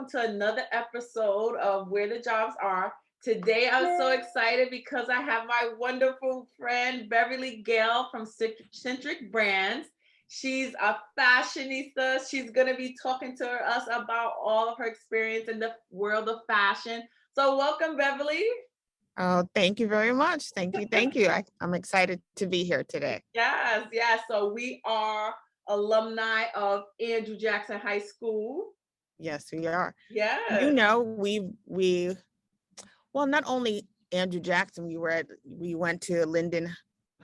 to another episode of Where the Jobs Are. Today I'm so excited because I have my wonderful friend Beverly Gayle from Centric Brands. She's a fashionista. She's going to be talking to us about all of her experience in the world of fashion. So welcome, Beverly. Oh, thank you very much. Thank you. Thank you. I'm excited to be here today. Yes, yes. So we are alumni of Andrew Jackson High School. Yes, we are. Yes. Well, not only Andrew Jackson, we went to Linden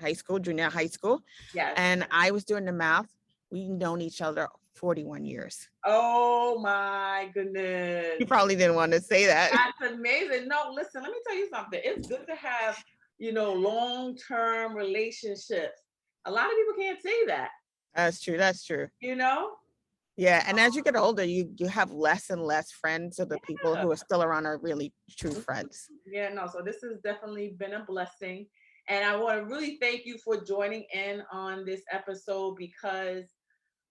High School, junior high school, Yes. and I was doing the math. We've known each other 41 years. Oh my goodness. You probably didn't want to say that. That's amazing. No, listen, let me tell you something. It's good to have, long-term relationships. A lot of people can't say that, That's true. That's true. you know? Yeah. And as you get older, you have less and less friends. So the people Yeah. who are still around are really true friends. Yeah, no, so this has definitely been a blessing. And I want to really thank you for joining in on this episode because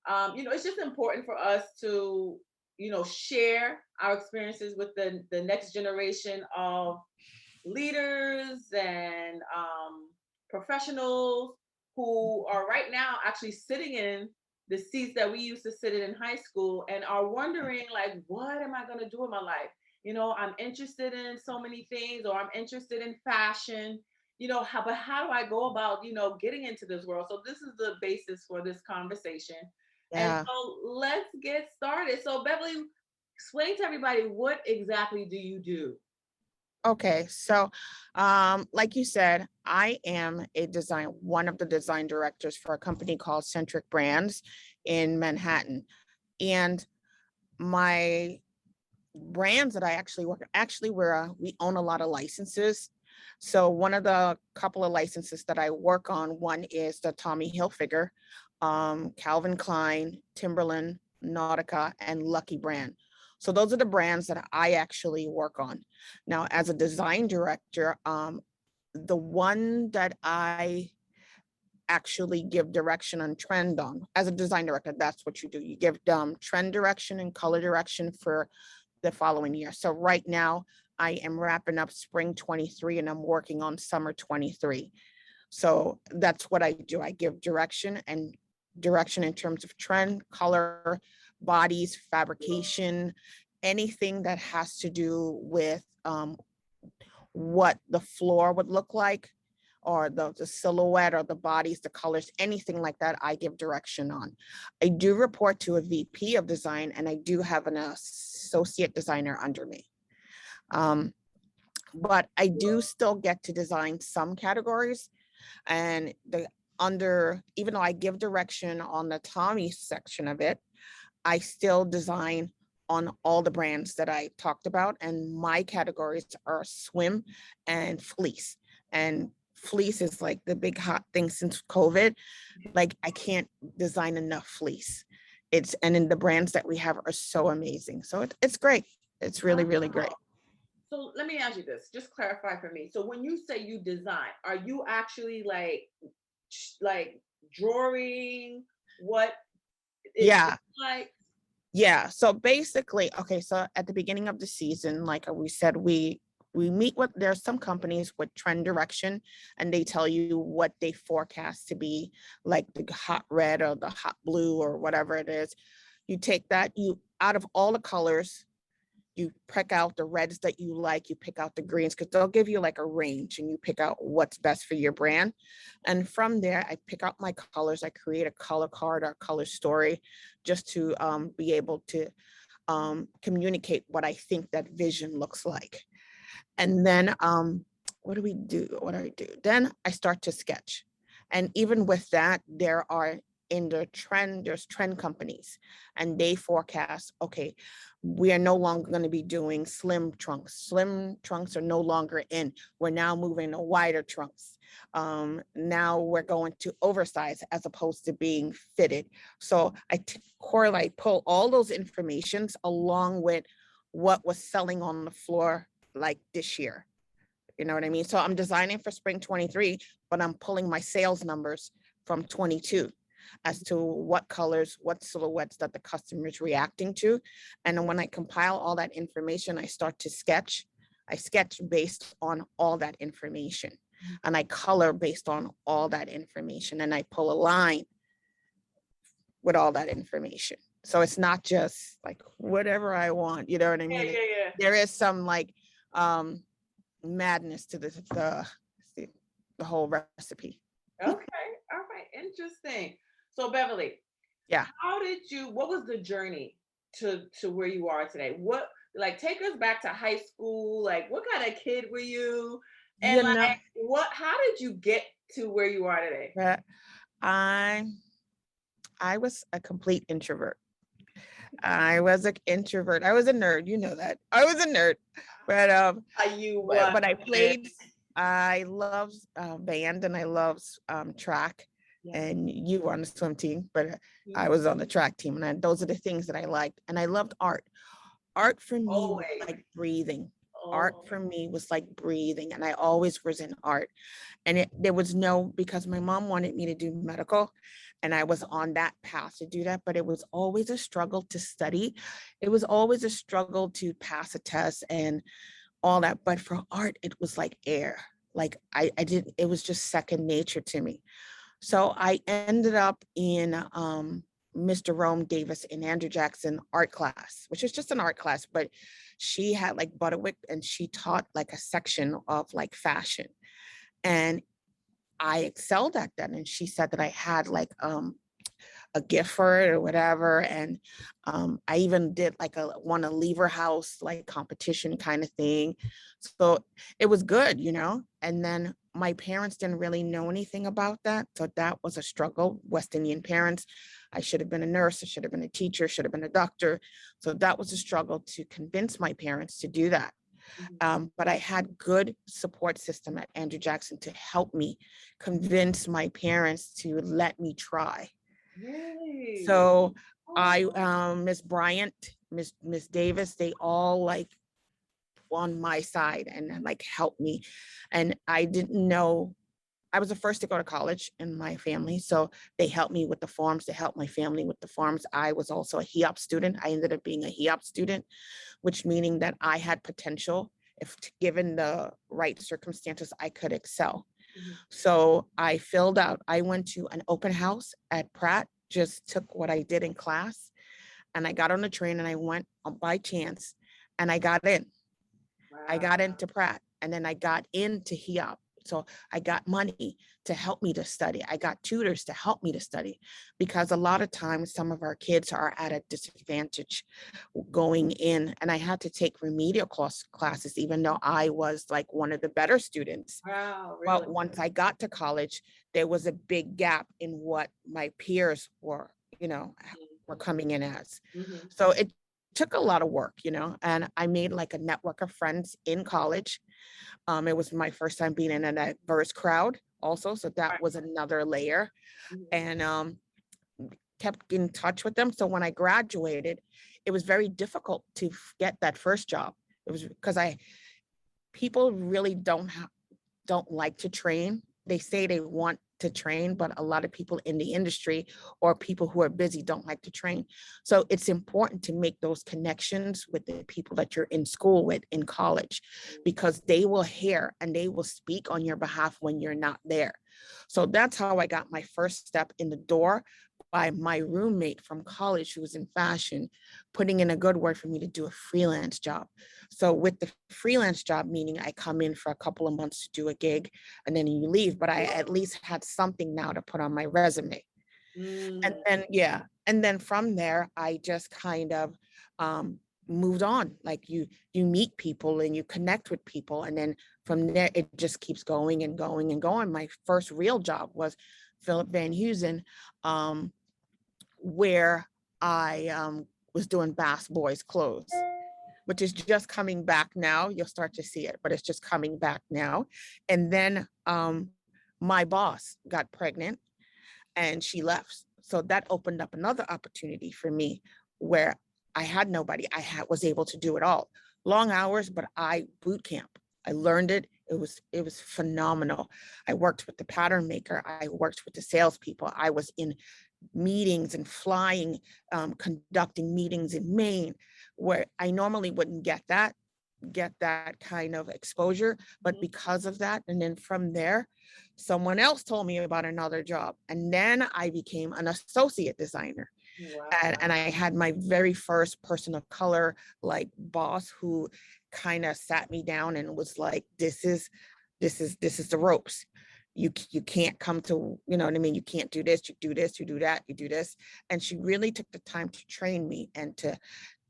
it's just important for us to, share our experiences with the next generation of leaders and professionals who are right now actually sitting in the seats that we used to sit in high school and are wondering like, what am I going to do with my life? I'm interested in so many things, or I'm interested in fashion, but how do I go about, getting into this world? So this is the basis for this conversation. And Yeah. so let's get started. So Beverly, explain to everybody, what exactly do you do? Okay, so like you said, I am one of the design directors for a company called Centric Brands in Manhattan. And my brands that I actually work, we own a lot of licenses. So one of the couple of licenses that I work on, one is the Tommy Hilfiger, Calvin Klein, Timberland, Nautica, and Lucky Brand. So those are the brands that I actually work on. Now, as a design director, the one that I actually give direction and trend on as a design director, that's what you do. You give trend direction and color direction for the following year. So right now I am wrapping up spring 23 and I'm working on summer 23. So that's what I do. I give direction in terms of trend, color, bodies, fabrication, anything that has to do with what the floor would look like, or the silhouette or the bodies, the colors, anything like that, I give direction on. I do report to a VP of design, and I do have an associate designer under me. But I do still get to design some categories, and even though I give direction on the Tommy section of it, I still design on all the brands that I talked about. And my categories are swim and fleece. And fleece is like the big hot thing since COVID. Like I can't design enough fleece. And then the brands that we have are so amazing. So it's great. It's really, really great. So let me ask you this, just clarify for me. So when you say you design, are you actually like drawing what it Yeah. looks like? Yeah. So basically, okay, so at the beginning of the season, like we said, we meet with, there's some companies with trend direction, and they tell you what they forecast to be like the hot red or the hot blue or whatever it is. You take that, you out of all the colors, you pick out the reds that you like, you pick out the greens, because they'll give you like a range and you pick out what's best for your brand. And from there, I pick out my colors. I create a color card or color story just to be able to communicate what I think that vision looks like. And then what do we do? What do I do? Then I start to sketch. And even with that, there's trend companies, and they forecast, okay, we are no longer going to be doing slim trunks. Slim trunks are no longer in. We're now moving to wider trunks. Now we're going to oversize as opposed to being fitted. So I correlate, pull all those informations along with what was selling on the floor like this year. You know what I mean? So I'm designing for spring 23, but I'm pulling my sales numbers from 22. as to what colors, what silhouettes that the customer is reacting to. And then when I compile all that information, I start to sketch. I sketch based on all that information, and I color based on all that information, and I pull a line with all that information. So it's not just like whatever I want, you know what I Yeah, mean? yeah, There is some like madness to the whole recipe. yeah. Okay. All right. Interesting. So Beverly, Yeah. what was the journey to where you are today? What, like, take us back to high school. Like, what kind of kid were you? And You know, like, how did you get to where you are today? but I I was a complete introvert. I was an introvert. I was a nerd. You know that. I was a nerd. But You what? but I played. I loved band, and I loved track. Yeah. And you were on the swim team, but I Mhm. was on the track team, and those are the things that I liked. And I loved art. Art for me was Always. like breathing. Oh, Art for me was like breathing, and I always was in art. And there was no, because my mom wanted me to do medical, and I was on that path to do that, but it was always a struggle to study. It was always a struggle to pass a test and all that. But for art, it was like air. Like I did, it was just second nature to me. So I ended up in Mr. Rome Davis and Andrew Jackson art class, which is just an art class, but she had like Butterwick, and she taught like a section of like fashion. And I excelled at that. And she said that I had like a gift for it or whatever. And I even did like won a lever house like competition kind of thing. So it was good, you know. And then my parents didn't really know anything about that. So that was a struggle. West Indian parents. I should have been a nurse, I should have been a teacher, should have been a doctor. So that was a struggle to convince my parents to do that. mhm. But I had good support system at Andrew Jackson to help me convince my parents to let me try. Really? So Oh, I, Miss Bryant, Miss Davis, they all like on my side and like helped me. And I didn't know, I was the first to go to college in my family. So they helped me with the forms, they helped my family with the forms. I was also a HEOP student. I ended up being a HEOP student, which meaning that I had potential. If given the right circumstances, I could excel. mhm. So I filled out, I went to an open house at Pratt, just took what I did in class, and I got on the train and I went by chance, and I got in. I Wow. got into Pratt, and then I got into HEOP. So I got money to help me to study. I got tutors to help me to study, because a lot of times some of our kids are at a disadvantage going in, and I had to take remedial classes, even though I was like one of the better students. Wow, really? But once I got to college, there was a big gap in what my peers were, you know, were coming in as. Mm-hmm. So it took a lot of work, you know, and I made like a network of friends in college. It was my first time being in a diverse crowd also. So that Right. was another layer, Mhm. and kept in touch with them. So when I graduated, it was very difficult to get that first job. It was because people really don't like to train. They say they want to train, but a lot of people in the industry or people who are busy don't like to train. So it's important to make those connections with the people that you're in school with in college, because they will hear and they will speak on your behalf when you're not there. So that's how I got my first step in the door, by my roommate from college who was in fashion, putting in a good word for me to do a freelance job. So with the freelance job, meaning I come in for a couple of months to do a gig and then you leave, but I at least had something now to put on my resume. And Mm. then, yeah. And then from there, I just kind of moved on. Like you meet people and you connect with people. And then from there, it just keeps going and going and going. My first real job was Philip Van Heusen, um, where I was doing Bass Boys clothes, which is just coming back now. You'll start to see it, but it's just coming back now. And then my boss got pregnant and she left. So that opened up another opportunity for me where I had nobody. Was able to do it all. Long hours, but I boot camp. I learned it. It was phenomenal. I worked with the pattern maker. I worked with the salespeople. I was in meetings and flying, conducting meetings in Maine, where I normally wouldn't get that kind of exposure. But because of that, and then from there, someone else told me about another job. And then I became an associate designer. Wow. And I had my very first person of color like boss who kind of sat me down and was like, this is the ropes. You can't come to, you know what I mean? You can't do this, you do this, you do that, you do this. And she really took the time to train me and to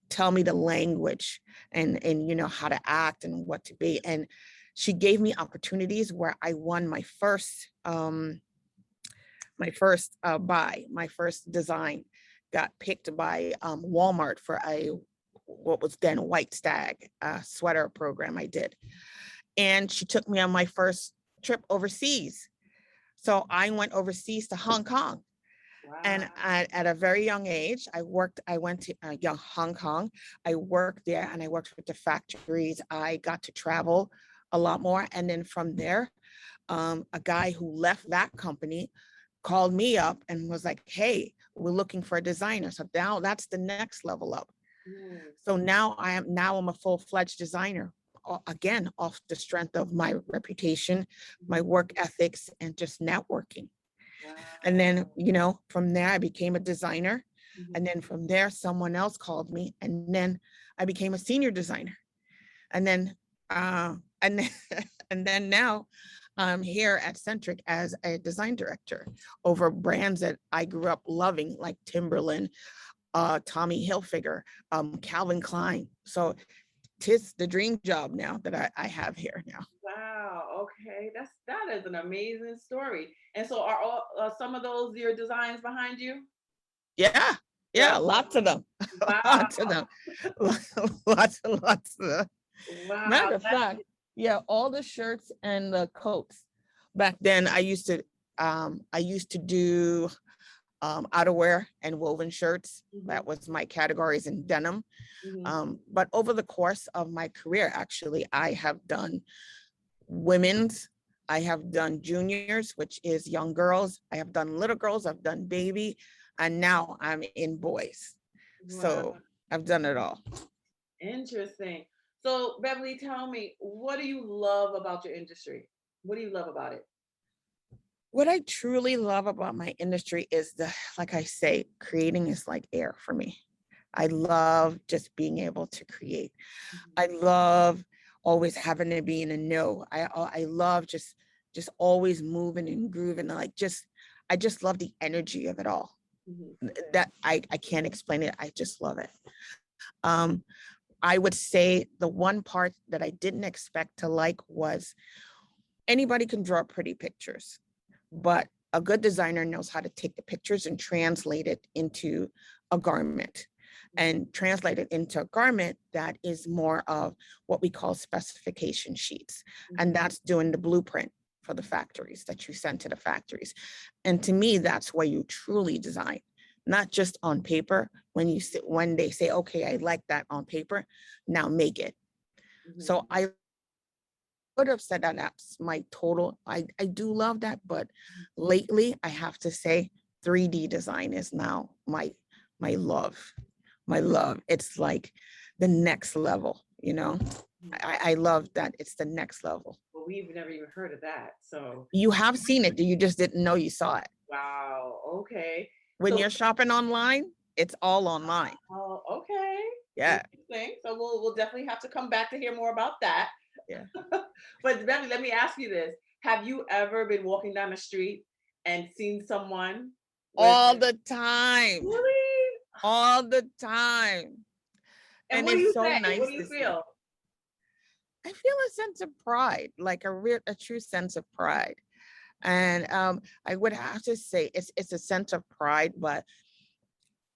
tell me the language and you know, how to act and what to be. And she gave me opportunities where I won my first my first design got picked by Walmart for a what was then White Stag sweater program I did. And she took me on my first trip overseas. So I went overseas to Hong Kong. Wow. And at a very young age, I went to young Hong Kong. I worked there and I worked with the factories. I got to travel a lot more. And then from there, a guy who left that company called me up and was like, hey, we're looking for a designer. So now that's the next level up. So now I'm a full-fledged designer, again, off the strength of my reputation, my work ethics, and just networking. Wow. And then, you know, from there, I became a designer. And then from there, someone else called me. And then I became a senior designer. And then, and then, and then now I'm here at Centric as a design director over brands that I grew up loving, like Timberland, Tommy Hilfiger, Calvin Klein. So tis the dream job now that I have here now. Wow. Okay. That is an amazing story. And so are all some of those your designs behind you? Yeah. Yeah. Wow. Lots of them. Wow. Lots of them. Lots and lots of them. Wow. Matter of fact, yeah, all the shirts and the coats. Back then I used to do outerwear and woven shirts. That was my categories in denim. But over the course of my career, actually, I have done women's, I have done juniors, which is young girls. I have done little girls, I've done baby, and now I'm in boys. Wow. So I've done it all. Interesting. So Beverly, tell me, what do you love about your industry? What do you love about it? What I truly love about my industry is like I say, creating is like air for me. I love just being able to create. I love always having to be in a know. I love just always moving and grooving. I just love the energy of it all. That I can't explain it. I just love it. I would say the one part that I didn't expect to like was anybody can draw pretty pictures, but a good designer knows how to take the pictures and translate it into a garment and translate it into a garment that is more of what we call specification sheets. And that's doing the blueprint for the factories that you send to the factories. And to me, that's where you truly design, not just on paper. When they say, okay, I like that on paper, now make it. So I would have said that that's my total. I do love that, but lately I have to say 3D design is now my love. My love. It's like the next level, you know. I love that it's the next level. Well, we've never even heard of that. So You have seen it, you just didn't know you saw it. wow. Okay. When So you're shopping online, it's all online. oh, okay. Yeah. Interesting. So we'll definitely have to come back to hear more about that. Yeah. But Beverly, let me ask you this. Have you ever been walking down the street and seen someone All the time. really? All the time. And what do it's you so say? nice What do you to see. feel? I feel a sense of pride, like a true sense of pride. And I would have to say it's a sense of pride, but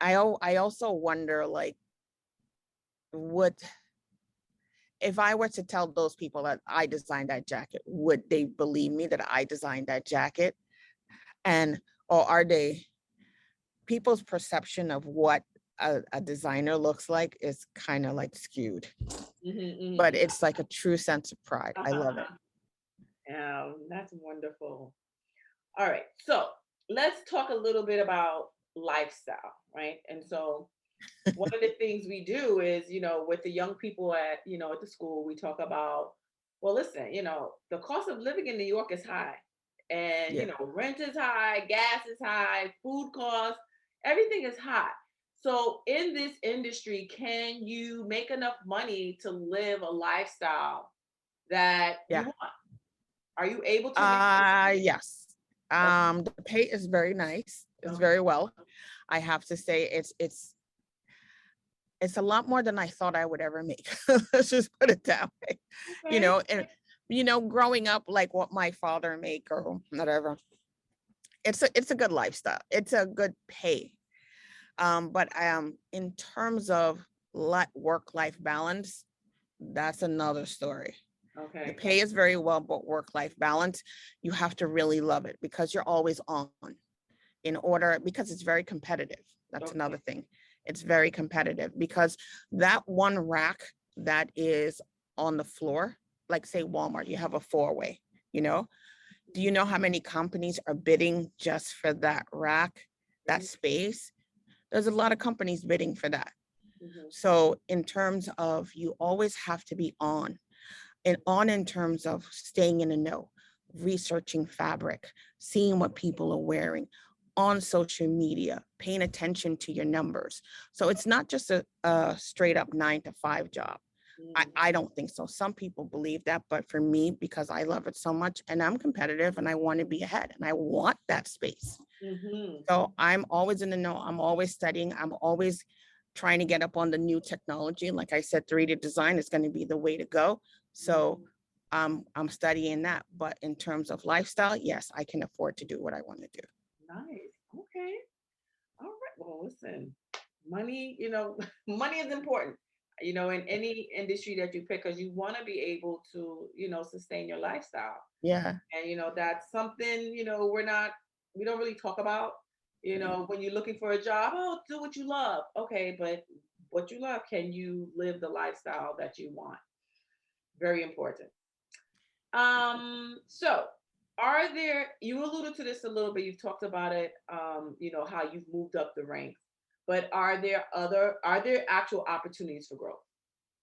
I also wonder, like, would, if I were to tell those people that I designed that jacket, would they believe me that I designed that jacket? And or are they, people's perception of what a designer looks like is kind of like skewed, but it's like a true sense of pride. I love it. Yeah, that's wonderful. All right, so let's talk a little bit about lifestyle, right? And so one of the things we do is, with the young people at the school, we talk about, well, listen, the cost of living in New York is high. And, Yeah. rent is high, gas is high, food costs, everything is high. So in this industry, can you make enough money to live a lifestyle that you Yeah. want? Are you able to make it? Yes. Okay. The pay is very nice. It's Okay. very well. I have to say it's a lot more than I thought I would ever make. Let's just put it that way. Okay. And growing up like what my father make or whatever, it's a good lifestyle. It's a good pay. But in terms of work-life balance, that's another story. The Okay. pay is very well, but work-life balance, you have to really love it because you're always on because it's very competitive. That's another Okay. thing. It's very competitive because that one rack that is on the floor, like say Walmart, you have a four-way, you know, do you know how many companies are bidding just for that rack, that Mhm. space? There's a lot of companies bidding for that. Mhm. So in terms of you always have to be on and on in terms of staying in the know, researching fabric, seeing what people are wearing on social media, paying attention to your numbers. So it's not just a straight up 9 to 5 job. Mhm. I don't think so. Some people believe that, but for me, because I love it so much and I'm competitive and I want to be ahead and I want that space. Mhm. So I'm always in the know. I'm always studying. I'm always trying to get up on the new technology. Like I said, 3D design is going to be the way to go. So Mhm. I'm studying that. But in terms of lifestyle, yes, I can afford to do what I want to do. Nice. Okay. All right. Well, listen, money, money is important, in any industry that you pick, because you want to be able to, sustain your lifestyle. Yeah. And, that's something, we don't really talk about, when you're looking for a job, oh, do what you love. Okay. But what you love, can you live the lifestyle that you want? Very important. So you alluded to this a little bit, you've talked about it, how you've moved up the ranks, but are there actual opportunities for growth?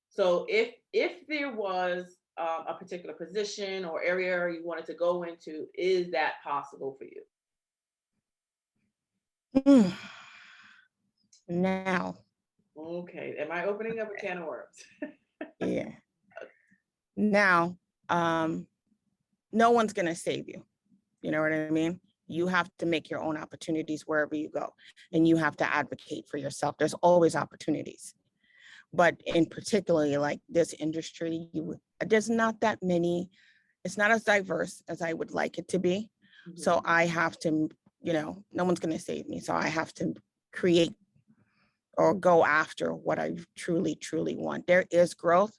So if there was a particular position or area you wanted to go into, is that possible for you? Mm. Now, Okay. Am I opening up a can of worms? yeah. Now, no one's going to save you. You know what I mean? You have to make your own opportunities wherever you go, and you have to advocate for yourself. There's always opportunities. But in particularly like this industry, there's not that many, it's not as diverse as I would like it to be. Mhm. So I have to, no one's going to save me. So I have to create or go after what I truly, truly want. There is growth.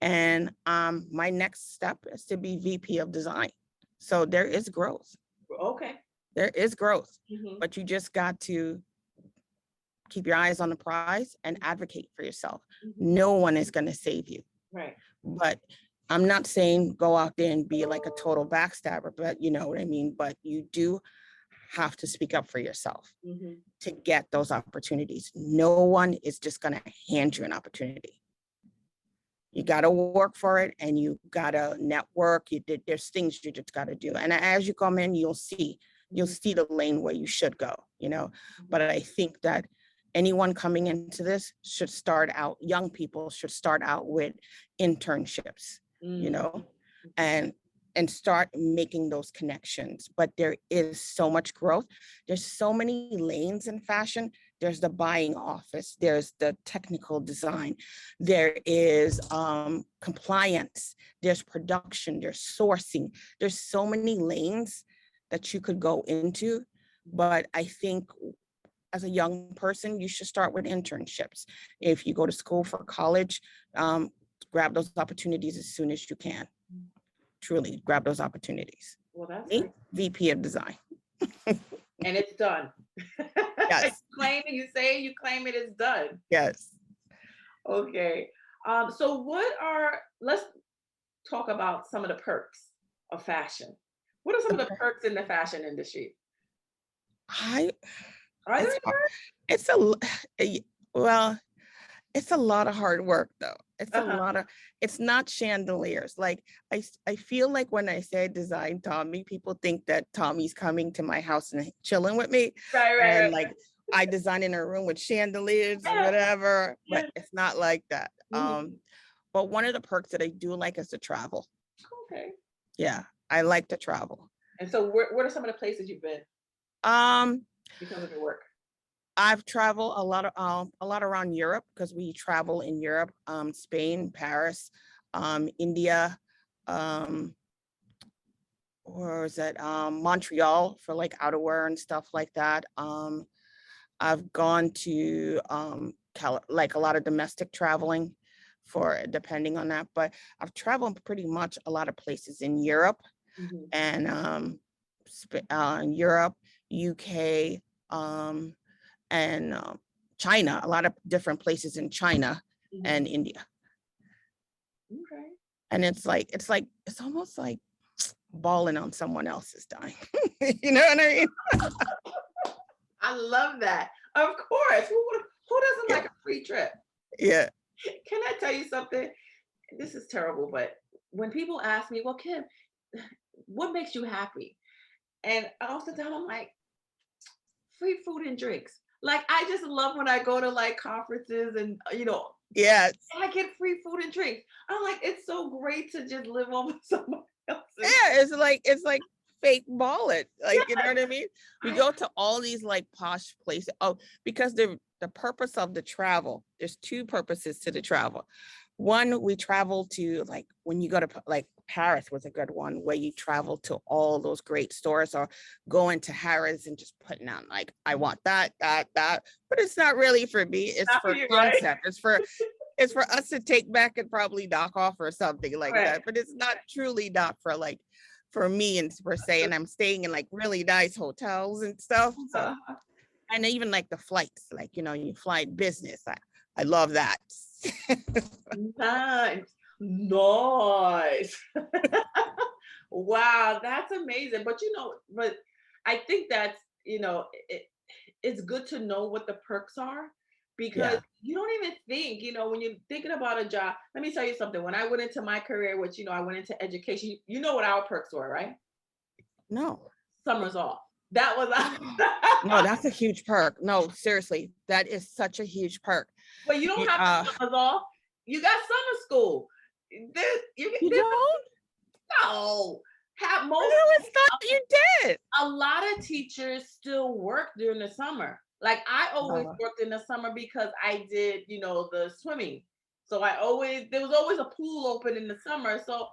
And my next step is to be VP of design. So there is growth. Okay. There is growth, Hmm. but you just got to keep your eyes on the prize and advocate for yourself. Hmm. No one is going to save you. Right. But I'm not saying go out there and be like a total backstabber, but you know what I mean? But you do have to speak up for yourself Hmm. to get those opportunities. No one is just going to hand you an opportunity. You got to work for it and you got to network. There's things you just got to do. And as you come in, you'll see the lane where you should go, But I think that anyone coming into this should start out, young people should start out with internships, you Hmm. know, and and start making those connections. But there is so much growth. There's so many lanes in fashion. There's the buying office, there's the technical design, there is compliance, there's production, there's sourcing. There's so many lanes that you could go into. But I think as a young person, you should start with internships. If you go to school for college, um, grab those opportunities as soon as you can. Truly grab those opportunities. Well, that's Me, great. VP of design. And it's done. You Yes, claim it, you say it, you claim it is done. yes. Okay. So let's talk about some of the perks of fashion. What are some of the perks in the fashion industry? I Are there It's hard. yours? It's a well, it's a lot of hard work though. It's a Uh-huh. lot of, it's not chandeliers. Like I feel like when I say design Tommy, people think that Tommy's coming to my house and chilling with me. Right, right, And right. like I design in a room with chandeliers or Yeah, whatever, but yeah. it's not like that. Mhm. But one of the perks that I do like is to travel. Okay. Yeah, I like to travel. And so what are some of the places you've been Um, because of your work? I've traveled a lot around Europe because we travel in Europe, Spain, Paris, India, um, or is it Montreal for like outerwear and stuff like that. I've gone to like a lot of domestic traveling for depending on that, but I've traveled pretty much a lot of places in Europe Mhm. and Europe, UK, and China, a lot of different places in China Mhm. and India. Okay. And it's almost like balling on someone else's dime. You know what I mean? I love that. Of course. Who doesn't Yeah. like a free trip? Yeah. Can I tell you something? This is terrible, but when people ask me, well, Kim, what makes you happy? And I often tell them like free food and drinks. Like I just love when I go to like conferences and Yes. I get free food and drinks. I'm like, it's so great to just live off of someone else's. Yeah. It's like fake balling. Like, you know Yes, what I mean? We I go to all these like posh places. Oh, because the purpose of the travel, there's two purposes to the travel. One, we travel to like when you go to like Paris was a good one where you travel to all those great stores or going to Harrods and just putting on like, I want that, that, but it's not really for me. It's not for for you, right? concept. It's for us to take back and probably knock off or something like Right. that. But it's not truly not for like for me and per se. And I'm staying in like really nice hotels and stuff. So Uh-huh. and even like the flights, like you fly business. I love that. Nice. Nice. Wow, that's amazing. But I think that's, it's good to know what the perks are because Yeah. you don't even think, when you're thinking about a job. Let me tell you something. When I went into my career, which, I went into education, you know what our perks were, right? No. Summers off. That was No, that's a huge perk. No, seriously, that is such a huge perk. Well, you don't You, have the summers off. You got summer school. you There's don't? no have I most always thought you did. a lot of teachers still work during the summer. Like I always Oh, worked in the summer because I did, the swimming. So there was always a pool open in the summer. So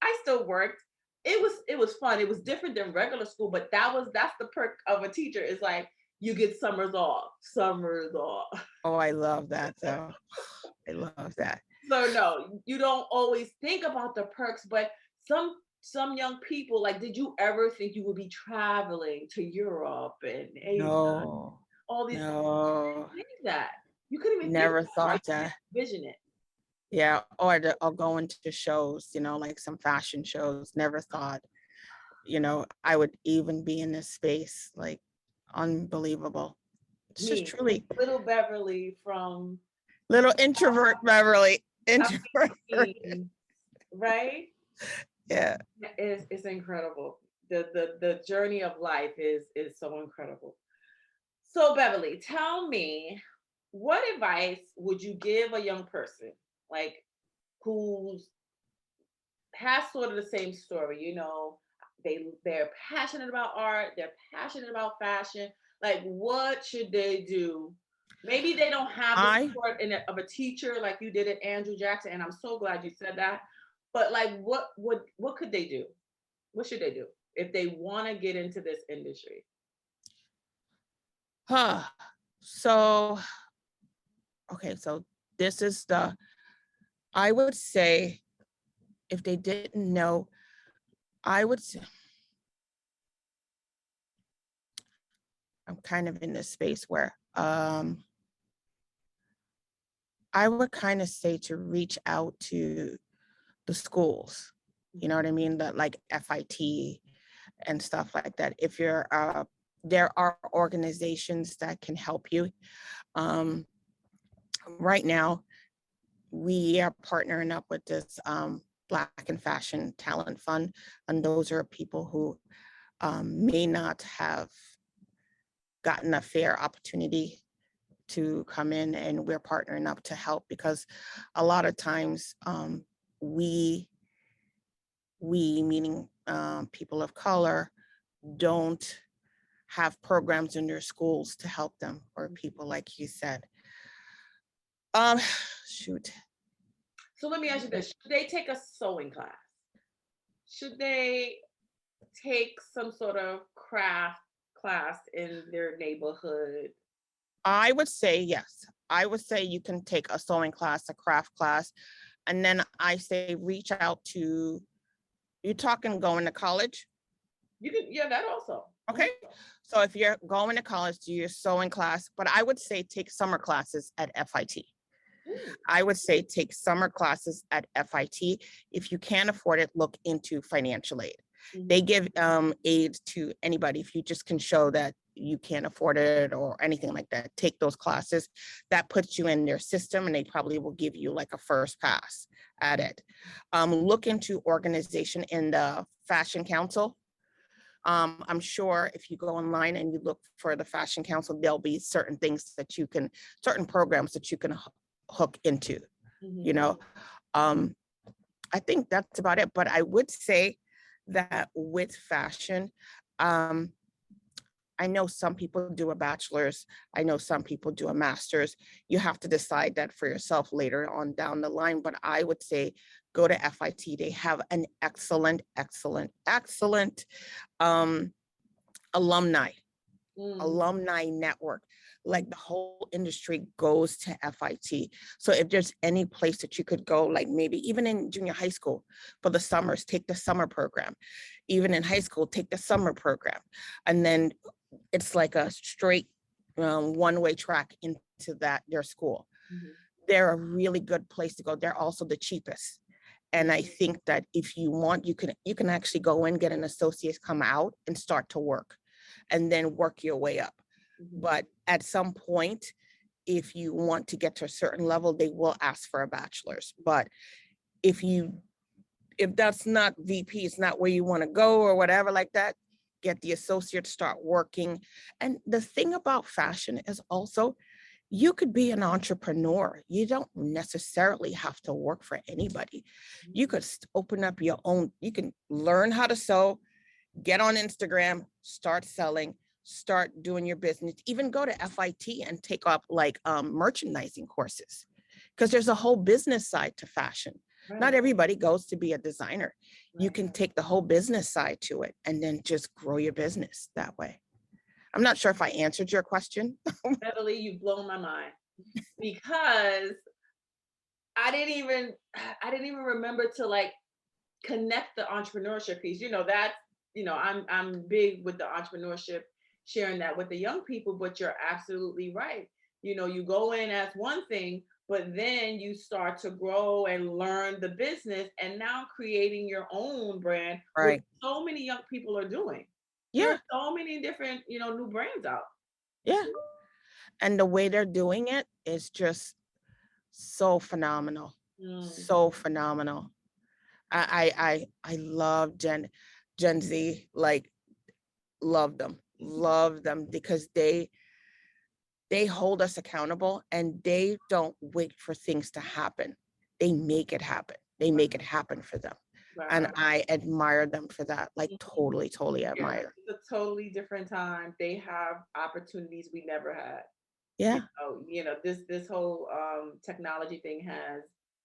I still worked. It was fun. It was different than regular school, but that's the perk of a teacher is like you get summers off. Summers off. oh, I love that though. I love that. So no, you don't always think about the perks, but some young people, like, did you ever think you would be traveling to Europe and Asia, No, all these no, things that you couldn't even think never about, right? thought You couldn't that. vision it. Yeah, or go into shows, like some fashion shows. Never thought, I would even be in this space. Like, unbelievable. It's just Me, truly little Beverly from little introvert Beverly. South Introvert. Jamaica Queens, right? Yeah. It's incredible. The journey of life is so incredible. So Beverly, tell me, what advice would you give a young person like who's has sort of the same story? They're passionate about art, they're passionate about fashion. Like, what should they do? Maybe they don't have the I support of a teacher like you did at Andrew Jackson, and I'm so glad you said that. But like, what could they do? What should they do if they want to get into this industry? huh. So okay, so this is I would say if they didn't know, I would say I'm kind of in this space where I would kind of say to reach out to the schools, you know what I mean? That like FIT and stuff like that. If you're there are organizations that can help you. Um, right now, we are partnering up with this Black and Fashion Talent Fund, and those are people who may not have gotten a fair opportunity to come in, and we're partnering up to help because a lot of times we meaning people of color don't have programs in their schools to help them, or people like you said. Um, shoot. So let me ask you this. Should they take a sewing class? Should they take some sort of craft class in their neighborhood? I would say yes. I would say you can take a sewing class, a craft class, and then I say reach out to, you're talking going to college? You can, yeah, that also. Okay. So if you're going to college, do your sewing class, but I would say take summer classes at FIT. I would say take summer classes at FIT. If you can't afford it, look into financial aid. They give aid to anybody if you just can show that you can't afford it or anything like that. Take those classes. That puts you in their system, and they probably will give you like a first pass at it. Look into organization in the Fashion Council. I'm sure if you go online and you look for the Fashion Council, there'll be certain things that you can, certain programs that you can hook into, you know. Um, I think that's about it. But I would say that with fashion, I know some people do a bachelor's. I know some people do a master's. You have to decide that for yourself later on down the line. But I would say go to FIT. They have an excellent, excellent, excellent alumni network. Like the whole industry goes to FIT. So if there's any place that you could go, like maybe even in junior high school for the summers, take the summer program. Even in high school, take the summer program. And then it's like a straight one-way track into their school. They're a really good place to go. They're also the cheapest. And I think that if you want, you can actually go in, get an associate, come out and start to work, and then work your way up. But at some point, if you want to get to a certain level, they will ask for a bachelor's. But if that's not VP, it's not where you want to go or whatever like that, get the associate, start working. And the thing about fashion is also, you could be an entrepreneur. You don't necessarily have to work for anybody. You could open up your own, you can learn how to sew, get on Instagram, start selling, start doing your business, even go to FIT and take up like merchandising courses, because there's a whole business side to fashion. Not everybody goes to be a designer. You can take the whole business side to it and then just grow your business that way. I'm not sure if I answered your question. Beverly, you've blown my mind because I didn't even remember to like connect the entrepreneurship piece. I'm big with the entrepreneurship, sharing that with the young people, but you're absolutely right. You go in as one thing, but then you start to grow and learn the business, and now creating your own brand, which Right. so many young people are doing. There Yeah. are so many different, new brands out. Yeah. And the way they're doing it is just so phenomenal. So phenomenal. I love Gen Z, like love them because they hold us accountable, and they don't wait for things to happen. They make it happen. They make it happen for them. And I admire them for that. Like totally, totally Yeah, admire. it's a totally different time. They have opportunities we never had. Yeah. This whole technology thing has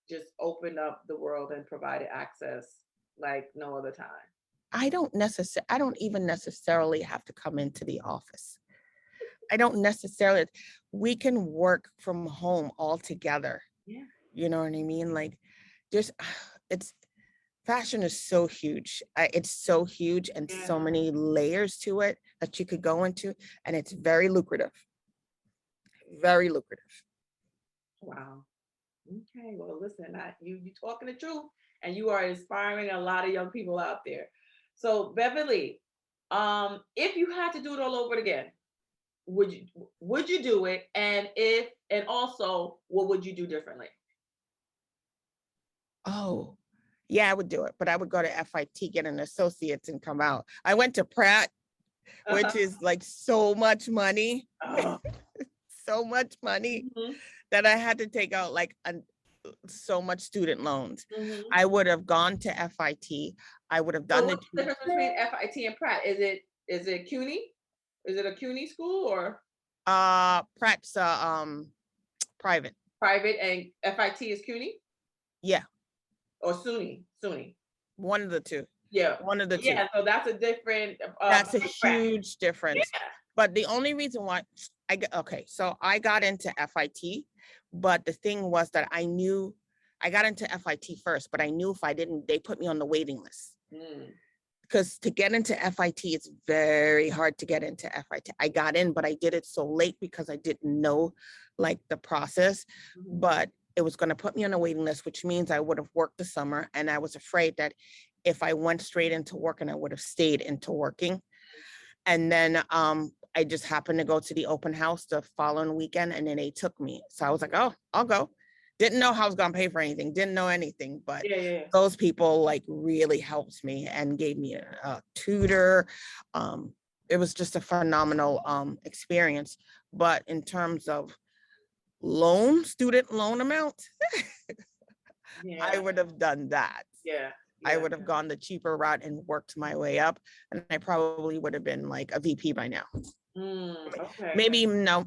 just opened up the world and provided access like no other time. I don't even necessarily have to come into the office. I don't necessarily, we can work from home all together. Yeah. You know what I mean? Like just, it's, fashion is so huge. It's so huge and so many layers to it that you could go into, and it's very lucrative. Very lucrative. Wow. Okay. Well, listen, you talking the truth, and you are inspiring a lot of young people out there. So, Beverly, If you had to do it all over again, would you do it? And also, what would you do differently? Oh, yeah, I would do it, but I would go to FIT, get an associate's and come out. I went to Pratt, which is like so much money, Oh. so much money Mhm, that I had to take out like so much student loans. mhm. I would have gone to FIT. I would have So done the what's the difference between FIT and Pratt? Is it CUNY? Is it a CUNY school or Pratt's private. private and FIT is CUNY Yeah, or SUNY? SUNY. one of the two. Yeah. One of the two. Yeah, so that's a different That's a bracket. huge difference. Yeah. But the only reason why okay, so I got into FIT, but the thing was that I got into FIT first, but I knew if I didn't, they put me on the waiting list. Mm. Because to get into FIT, it's very hard to get into FIT. I got in, but I did it so late because I didn't know like the process, Mhm. but it was going to put me on a waiting list, which means I would have worked the summer. And I was afraid that if I went straight into work and I would have stayed into working. And then I just happened to go to the open house the following weekend and then they took me. So I was like, oh, I'll go. Didn't know how I was gonna pay for anything, didn't know anything, but Yeah, yeah, those people like really helped me and gave me a tutor. It was just a phenomenal experience. But in terms of student loan amount, yeah, I would have done that. yeah, I yeah. would have gone the cheaper route and worked my way up, and I probably would have been like a VP by now. Okay. Maybe no,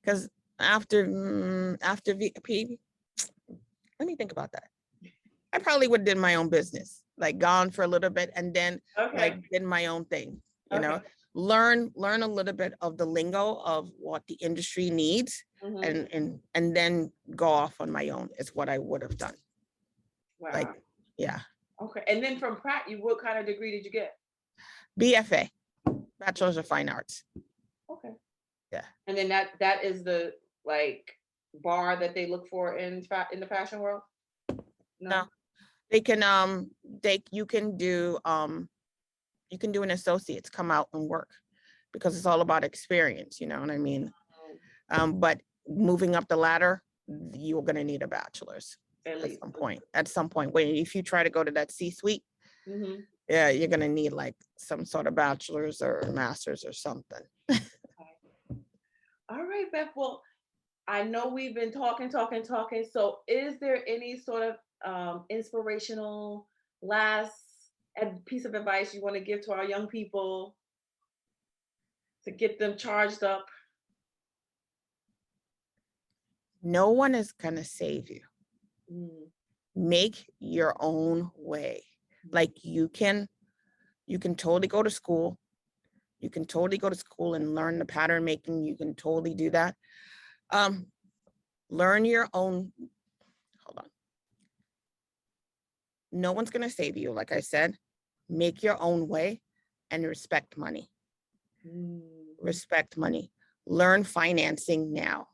because after VP, let me think about that. I probably would have did my own business, like gone for a little bit and then like Okay. did my own thing, Okay. learn a little bit of the lingo of what the industry needs Mhm. and then go off on my own is what I would have done. Like, Wow. yeah. Okay. And then from Pratt, what kind of degree did you get? BFA, Bachelor's of Fine Arts. Okay. Yeah. And then that is the like bar that they look for in the fashion world? No. No, they can you can do an associate's, come out and work because it's all about experience, you know what I mean? But moving up the ladder, you're going to need a bachelor's At least. at some point when if you try to go to that C-suite, Mhm. yeah, you're going to need like some sort of bachelor's or master's or something. All right, Beth. Well, I know we've been talking, talking, talking. So, is there any sort of inspirational last piece of advice you want to give to our young people to get them charged up? No one is going to save you. Mm. Make your own way. Like you can totally go to school. You can totally go to school and learn the pattern making. You can totally do that. Learn your own. Hold on. No one's going to save you. Like I said, make your own way and respect money. Mm. Respect money. Learn financing now.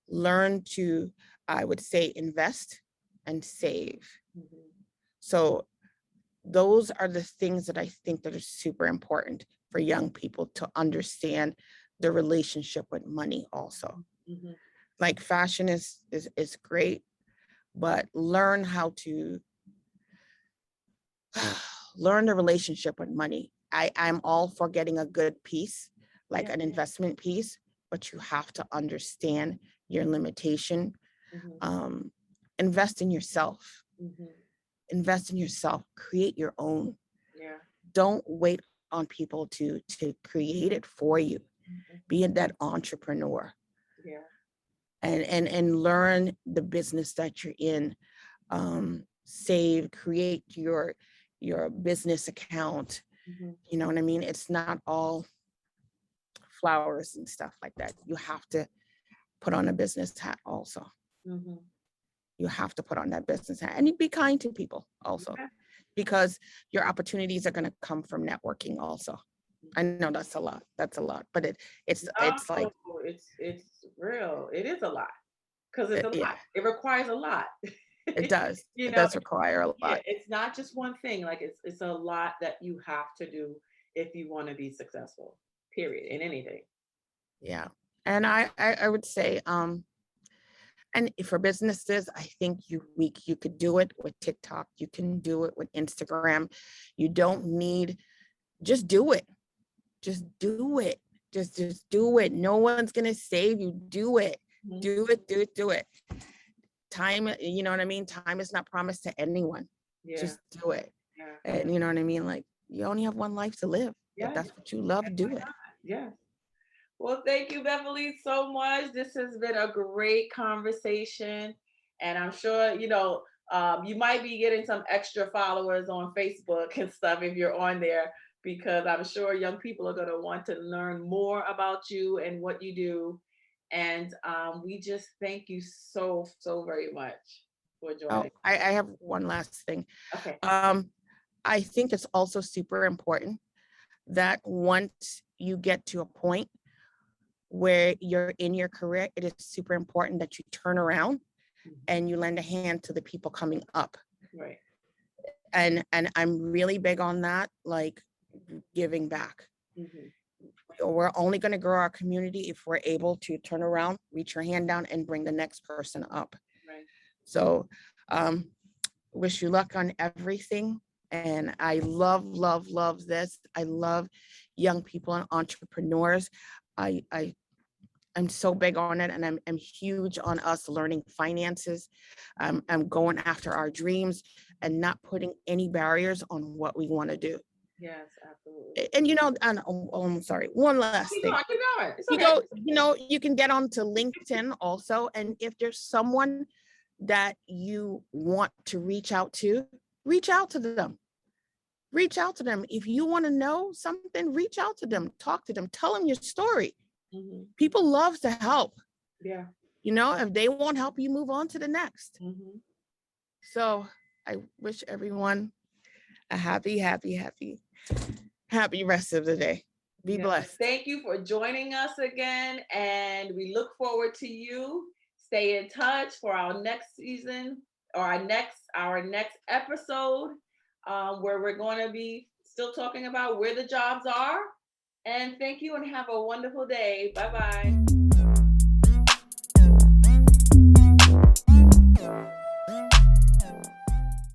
Learn to, I would say, invest and save. Mhm. So those are the things that I think that are super important for young people to understand the relationship with money also. Mhm. Like fashion is great, but learn how to learn the relationship with money. I'm all for getting a good piece, like Yeah. an investment piece, but you have to understand your limitation. Mhm. Invest in yourself. Mhm. Invest in yourself. Create your own. Yeah. Don't wait on people to create it for you. Mhm. Be that entrepreneur Yeah. and learn the business that you're in. Save, create your business account. Mhm. You know what I mean? It's not all flowers and stuff like that. You have to put on a business hat also. Mhm. You have to put on that business hat and you be kind to people also Yeah. because your opportunities are going to come from networking also. I know that's a lot. That's a lot, but it's like Oh, it's real. It is a lot because it's a yeah, lot. It requires a lot. it does. You It know, does require a yeah, lot. it's not just one thing. Like it's a lot that you have to do. if you want to be successful, period, in anything. Yeah. And I would say, and for businesses, I think you could do it with TikTok. You can do it with Instagram. You don't need, just do it. Just do it. Just do it. No one's gonna save you. Do it. Mhm. Do it. Do it. Do it. Time, you know what I mean? Time is not promised to anyone. Yeah. Just do it. Yeah. And you know what I mean? Like, you only have one life to live. Yeah. If that's what you love, do it. Yes. Well, thank you, Beverly, so much. This has been a great conversation. And I'm sure, you might be getting some extra followers on Facebook and stuff if you're on there, because I'm sure young people are going to want to learn more about you and what you do. And we just thank you so, so very much for Oh, joining. I have one last thing. Okay. I think it's also super important that once you get to a point where you're in your career, it is super important that you turn around and you lend a hand to the people coming up. Right. And I'm really big on that, like giving back. We're only going to grow our community if we're able to turn around, reach your hand down, and bring the next person up. Right. So wish you luck on everything. And I love, love, love this. I love young people and entrepreneurs. I'm so big on it, and I'm huge on us learning finances. I'm going after our dreams and not putting any barriers on what we want to do. Yes, absolutely. And I'm sorry, one last thing. Keep going. It's okay. You can get onto LinkedIn also, and if there's someone that you want to reach out to them. Reach out to them. If you want to know something, reach out to them, talk to them, tell them your story. People love to help. Yeah. If they won't help you, move on to the next. So I wish everyone a happy rest of the day. Be blessed. Thank you for joining us again. And we look forward to you. Stay in touch for our next season or our next episode, where we're going to be still talking about where the jobs are. And thank you and have a wonderful day. Bye-bye.